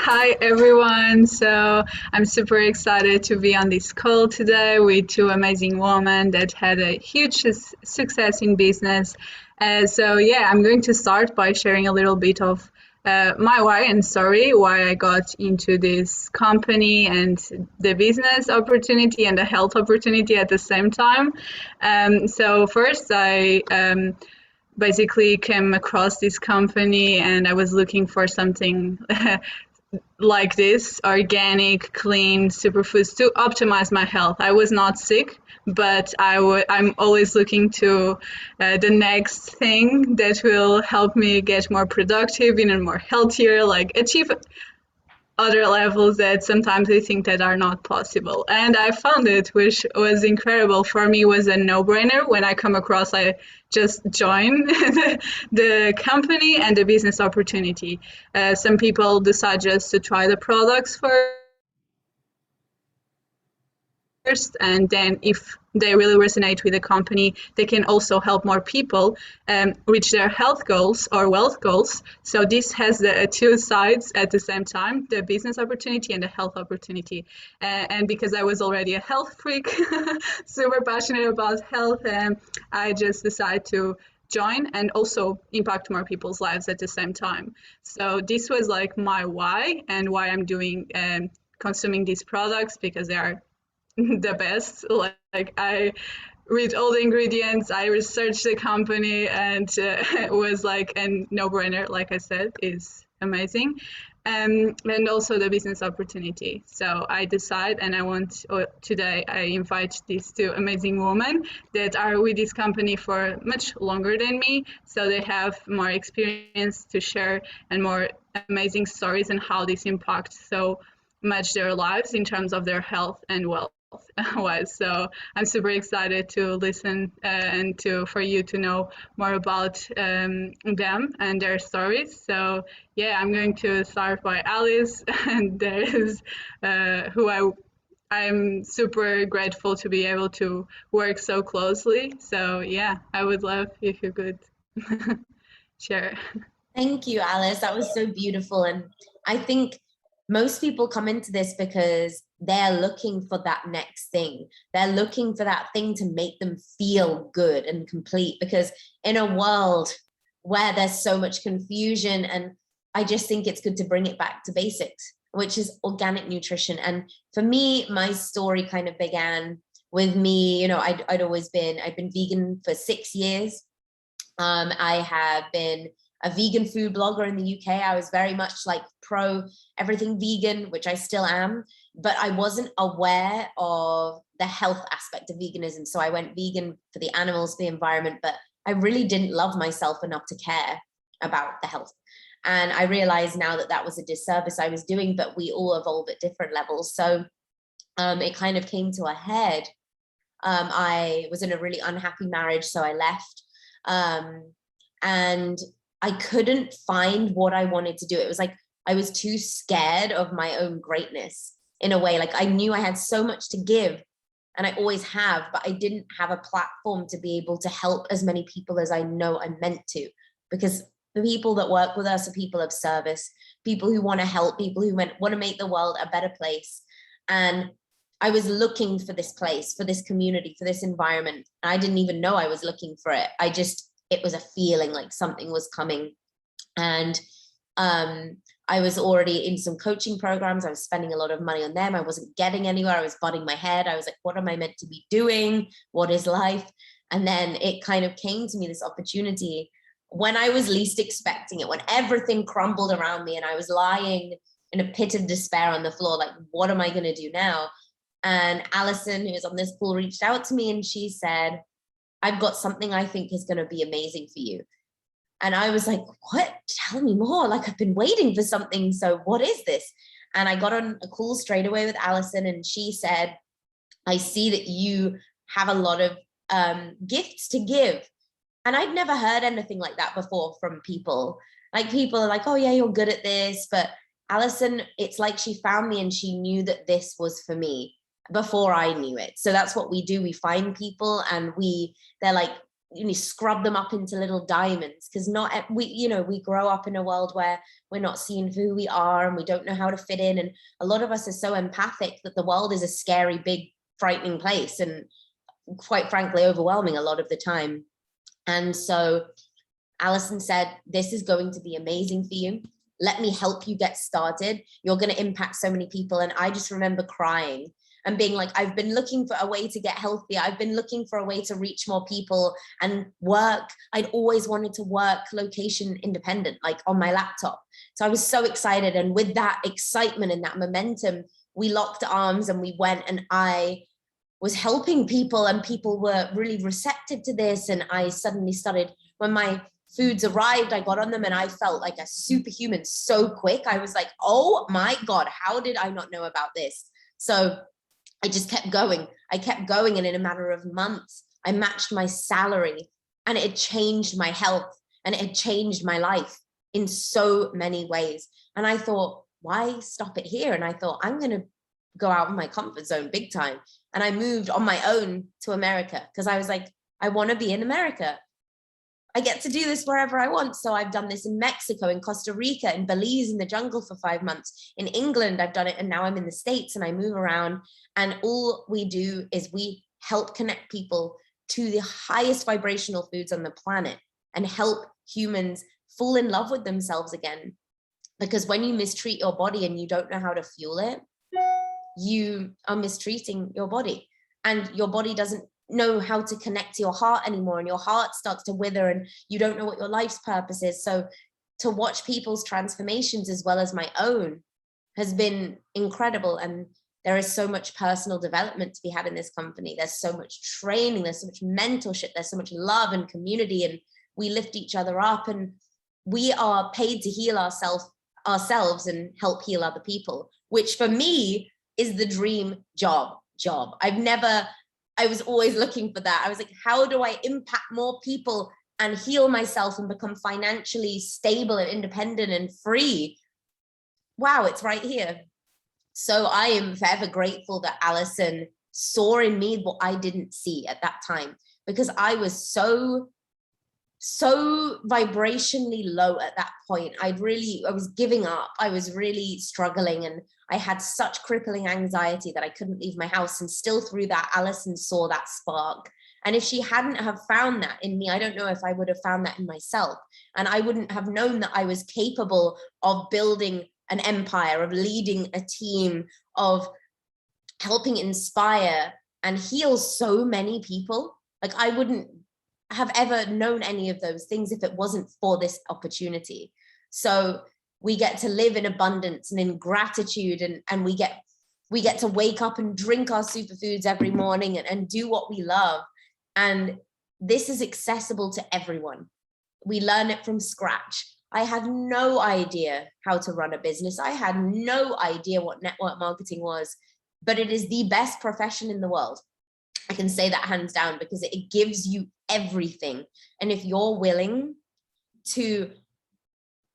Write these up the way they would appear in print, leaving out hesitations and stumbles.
Hi everyone. So I'm super excited to be on this call today with two amazing women that had a huge success in business. I'm going to start by sharing a little bit of my why and story, why I got into this company and the business opportunity and the health opportunity at the same time. First, I basically came across this company and I was looking for something like this organic, clean superfoods to optimize my health. I was not sick, but I'm always looking to the next thing that will help me get more productive, even more healthier, like achieve other levels that sometimes I think that are not possible. And I found it, which was incredible. For me, was a no-brainer. When I come across, I just join the company and the business opportunity. Some people decide just to try the products first, and then if they really resonate with the company, they can also help more people reach their health goals or wealth goals. So this has the two sides at the same time, the business opportunity and the health opportunity. And because I was already a health freak, super passionate about health, I just decided to join and also impact more people's lives at the same time. So this was like my why and why I'm doing consuming these products, because they are the best. Like I read all the ingredients, I researched the company, and it was like a no-brainer. Like I said, is amazing, and also the business opportunity. So I decide, and today I invite these two amazing women that are with this company for much longer than me. So they have more experience to share and more amazing stories and how this impacts so much their lives in terms of their health and wealth was. So I'm super excited to listen and to for you to know more about them and their stories. So yeah, I'm going to start by Alice, and there is who I'm super grateful to be able to work so closely. So yeah, I would love if you could share. Thank you, Alice. That was so beautiful. And I think most people come into this because they're looking for that next thing. They're looking for that thing to make them feel good and complete. Because in a world where there's so much confusion, and I just think it's good to bring it back to basics, which is organic nutrition. And for me, my story kind of began with me, I'd been vegan for 6 years. I have been a vegan food blogger in the UK. I was very much like pro everything vegan, which I still am, but I wasn't aware of the health aspect of veganism. So I went vegan for the animals, the environment, but I really didn't love myself enough to care about the health. And I realize now that that was a disservice I was doing, but we all evolve at different levels. So it kind of came to a head. I was in a really unhappy marriage, so I left. And I couldn't find what I wanted to do. It was like I was too scared of my own greatness in a way. Like I knew I had so much to give, and I always have, but I didn't have a platform to be able to help as many people as I know I'm meant to. Because the people that work with us are people of service, people who want to help, people who want to make the world a better place. And I was looking for this place, for this community, for this environment. And I didn't even know I was looking for it. It was a feeling like something was coming. And I was already in some coaching programs. I was spending a lot of money on them. I wasn't getting anywhere. I was butting my head. I was like, what am I meant to be doing? What is life? And then it kind of came to me, this opportunity, when I was least expecting it, when everything crumbled around me and I was lying in a pit of despair on the floor, like, what am I going to do now? And Alison, who was on this call, reached out to me and she said, I've got something I think is going to be amazing for you. And I was like, what? Tell me more. Like, I've been waiting for something. So what is this? And I got on a call straight away with Alison, and she said, I see that you have a lot of gifts to give. And I'd never heard anything like that before from people. Like, people are like, oh yeah, you're good at this. But Alison, it's like she found me and she knew that this was for me before I knew it. So that's what we do. We find people and they're like, scrub them up into little diamonds, because not we grow up in a world where we're not seen for who we are and we don't know how to fit in, and a lot of us are so empathic that the world is a scary, big, frightening place, and quite frankly overwhelming a lot of the time. And so Alison said, this is going to be amazing for you. Let me help you get started. You're going to impact so many people. And I just remember crying and being like, I've been looking for a way to get healthier. I've been looking for a way to reach more people and work. I'd always wanted to work location independent, like on my laptop. So I was so excited. And with that excitement and that momentum, we locked arms and we went, and I was helping people, and people were really receptive to this. And I suddenly started, when my foods arrived, I got on them and I felt like a superhuman so quick. I was like, oh my God, how did I not know about this? So I just kept going. I kept going. And in a matter of months, I matched my salary, and it had changed my health, and it had changed my life in so many ways. And I thought, why stop it here? And I thought, I'm going to go out of my comfort zone big time. And I moved on my own to America, because I was like, I want to be in America. I get to do this wherever I want. So I've done this in Mexico, in Costa Rica, in Belize, in the jungle for 5 months. In England, I've done it. And now I'm in the States, and I move around. And all we do is we help connect people to the highest vibrational foods on the planet, and help humans fall in love with themselves again. Because when you mistreat your body and you don't know how to fuel it, you are mistreating your body, and your body doesn't know how to connect to your heart anymore, and your heart starts to wither, and you don't know what your life's purpose is. So to watch people's transformations as well as my own has been incredible. And there is so much personal development to be had in this company. There's so much training, there's so much mentorship, there's so much love and community, and we lift each other up, and we are paid to heal ourselves and help heal other people, which for me is the dream job. I was always looking for that. I was like, how do I impact more people and heal myself and become financially stable and independent and free? Wow, it's right here. So I am forever grateful that Alison saw in me what I didn't see at that time, because I was so vibrationally low at that point. I was giving up. I was really struggling, and I had such crippling anxiety that I couldn't leave my house. And still through that, Alison saw that spark. And if she hadn't have found that in me, I don't know if I would have found that in myself. And I wouldn't have known that I was capable of building an empire, of leading a team, of helping inspire and heal so many people. Like, I wouldn't have ever known any of those things if it wasn't for this opportunity. So we get to live in abundance and in gratitude, and we get to wake up and drink our superfoods every morning, and do what we love. And this is accessible to everyone. We learn it from scratch. I had no idea how to run a business. I had no idea what network marketing was, but it is the best profession in the world. I can say that hands down, because it gives you everything. And if you're willing to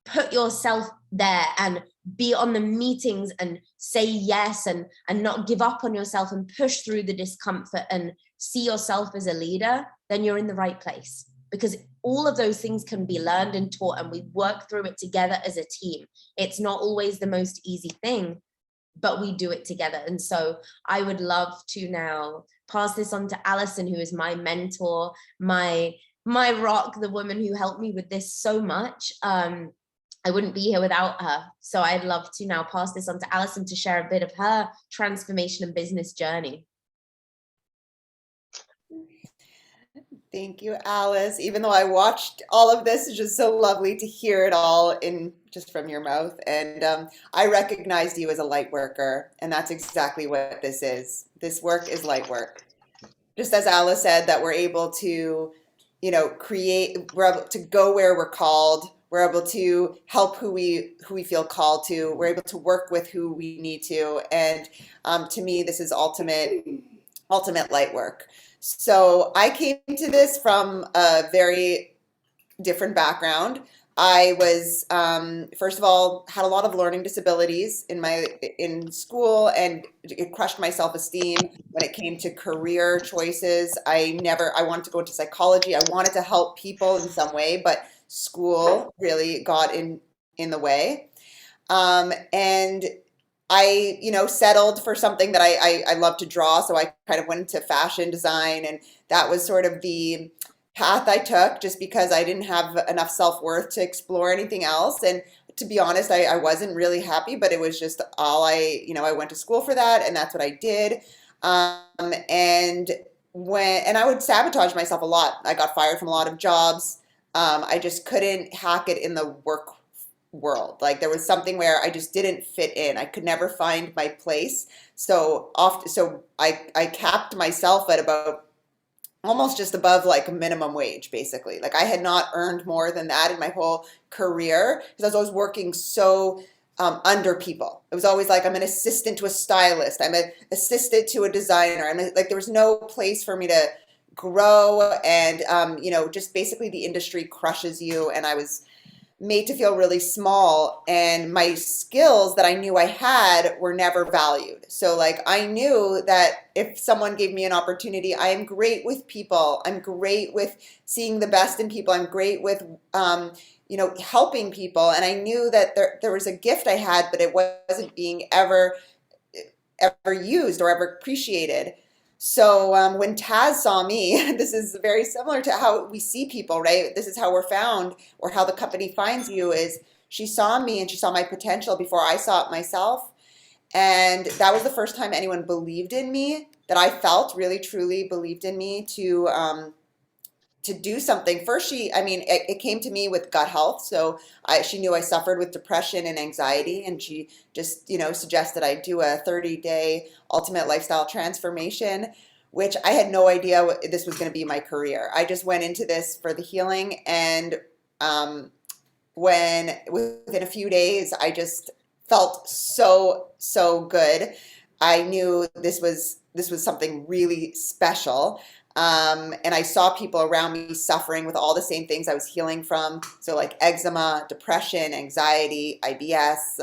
put yourself there and be on the meetings and say yes, and not give up on yourself, and push through the discomfort and see yourself as a leader, then you're in the right place. Because all of those things can be learned and taught, and we work through it together as a team. It's not always the most easy thing, but we do it together. And so I would love to now pass this on to Alison, who is my mentor, my rock, the woman who helped me with this so much. I wouldn't be here without her. So I'd love to now pass this on to Alison to share a bit of her transformation and business journey. Thank you, Alice. Even though I watched all of this, it's just so lovely to hear it all in just from your mouth. And I recognized you as a light worker, and that's exactly what this is. This work is light work. Just as Alice said, that we're able to, we're able to go where we're called. We're able to help who we feel called to. We're able to work with who we need to. And to me, this is ultimate light work. So I came to this from a very different background. I was first of all had a lot of learning disabilities in school, and it crushed my self-esteem when it came to career choices. I wanted to go into psychology. I wanted to help people in some way, but school really got in the way. And I, settled for something that I love to draw. So I kind of went into fashion design, and that was sort of the path I took just because I didn't have enough self-worth to explore anything else. And to be honest, I wasn't really happy, but it was just I went to school for that, and that's what I did. And and I would sabotage myself a lot. I got fired from a lot of jobs. I just couldn't hack it in the work world. Like there was something where I just didn't fit in. I could never find my place. So I capped myself at about almost just above like minimum wage, basically. Like I had not earned more than that in my whole career because I was always working so under people. It was always like I'm an assistant to a stylist. I'm an assistant to a designer. Like there was no place for me to grow, and just basically the industry crushes you, and I was made to feel really small, and my skills that I knew I had were never valued. So like I knew that if someone gave me an opportunity, I am great with people. I'm great with seeing the best in people. I'm great with helping people, and I knew that there was a gift I had, but it wasn't being ever used or ever appreciated. So when Taz saw me, this is very similar to how we see people, right? This is how we're found, or how the company finds you, is she saw me and she saw my potential before I saw it myself. And that was the first time anyone believed in me, that I felt really, truly believed in me to do something. First, it came to me with gut health. So she knew I suffered with depression and anxiety, and she just, suggested I do a 30-day ultimate lifestyle transformation, which I had no idea this was going to be my career. I just went into this for the healing, and when within a few days, I just felt so good. I knew this was something really special. And I saw people around me suffering with all the same things I was healing from. So like eczema, depression, anxiety, IBS,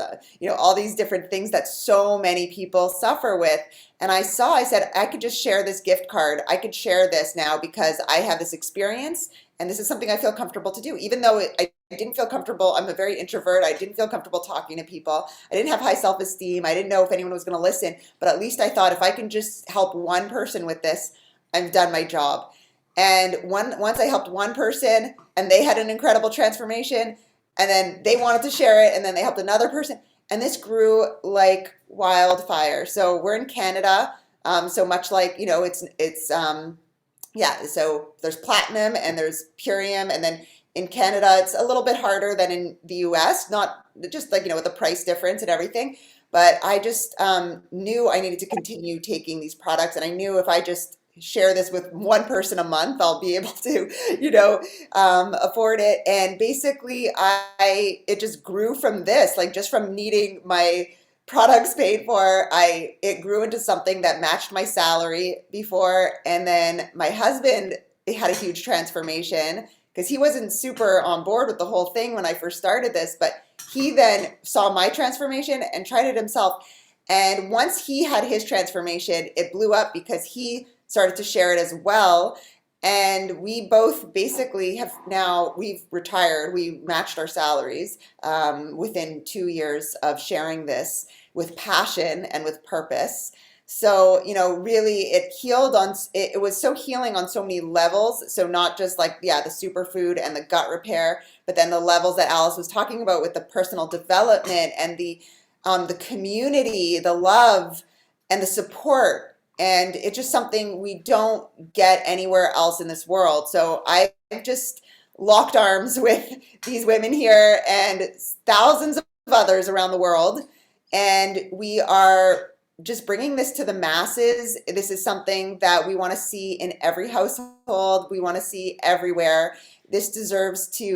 all these different things that so many people suffer with. And I said, I could just share this gift card. I could share this now because I have this experience, and this is something I feel comfortable to do. Even though I didn't feel comfortable, I'm a very introvert. I didn't feel comfortable talking to people. I didn't have high self-esteem. I didn't know if anyone was going to listen. But at least I thought if I can just help one person with this, I've done my job. And once I helped one person and they had an incredible transformation, and then they wanted to share it, and then they helped another person, and this grew like wildfire. So we're in Canada, so much like yeah. So there's platinum and there's purium, and then in Canada it's a little bit harder than in the U.S. Not just like with the price difference and everything, but I just knew I needed to continue taking these products, and I knew if I just share this with one person a month, I'll be able to, afford it. And basically, it just grew from this, like just from needing my products paid for. It grew into something that matched my salary before. And then my husband had a huge transformation because he wasn't super on board with the whole thing when I first started this, but he then saw my transformation and tried it himself. And once he had his transformation, it blew up because he started to share it as well. And we both basically we've retired. We matched our salaries within 2 years of sharing this with passion and with purpose. So, really it was so healing on so many levels. So not just like, the superfood and the gut repair, but then the levels that Alice was talking about with the personal development and the community, the love and the support. And it's just something we don't get anywhere else in this world. So I've just locked arms with these women here and thousands of others around the world. And we are just bringing this to the masses. This is something that we want to see in every household. We want to see everywhere.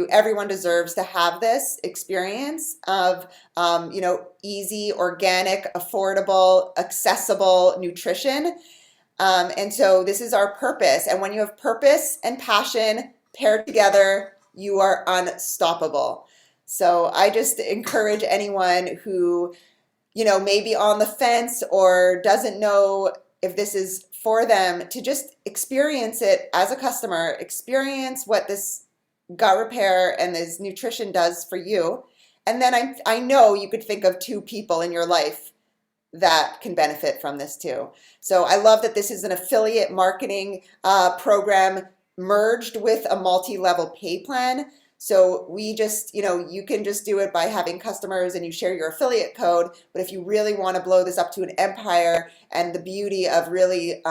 Everyone deserves to have this experience of, easy, organic, affordable, accessible nutrition. And so this is our purpose. And when you have purpose and passion paired together, you are unstoppable. So I just encourage anyone who, may be on the fence or doesn't know if this is for them to just experience it as a customer, experience what this gut repair and this nutrition does for you. And then I know you could think of 2 people in your life that can benefit from this too. So I love that this is an affiliate marketing program merged with a multi-level pay plan. So we just, you can just do it by having customers and you share your affiliate code. But if you really want to blow this up to an empire, and the beauty of really,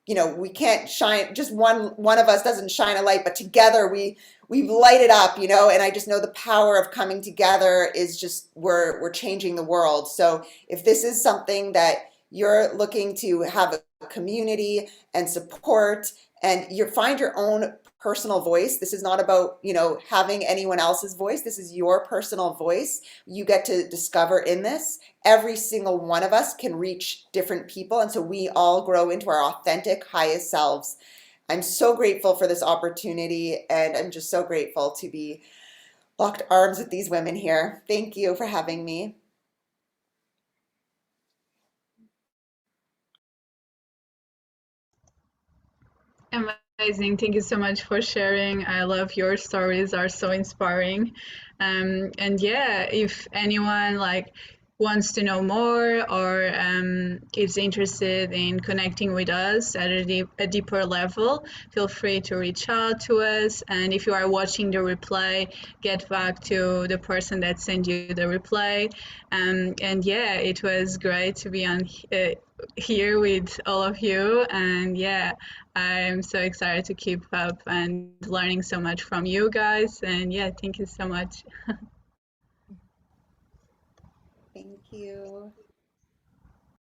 we can't shine, just one of us doesn't shine a light, but together we light it up, and I just know the power of coming together is just, we're changing the world. So if this is something that you're looking to have a community and support, and you find your own personal voice, this is not about, having anyone else's voice. This is your personal voice you get to discover in this. Every single one of us can reach different people, and so we all grow into our authentic, highest selves. I'm so grateful for this opportunity, and I'm just so grateful to be locked arms with these women here. Thank you for having me. Amazing. Thank you so much for sharing. I love your stories are so inspiring. And yeah, if anyone wants to know more or is interested in connecting with us at a deeper level, feel free to reach out to us. And if you are watching the replay, get back to the person that sent you the replay. And yeah, it was great to be on here with all of you. And yeah, I'm so excited to keep up and learning so much from you guys. And yeah, thank you so much. Thank you.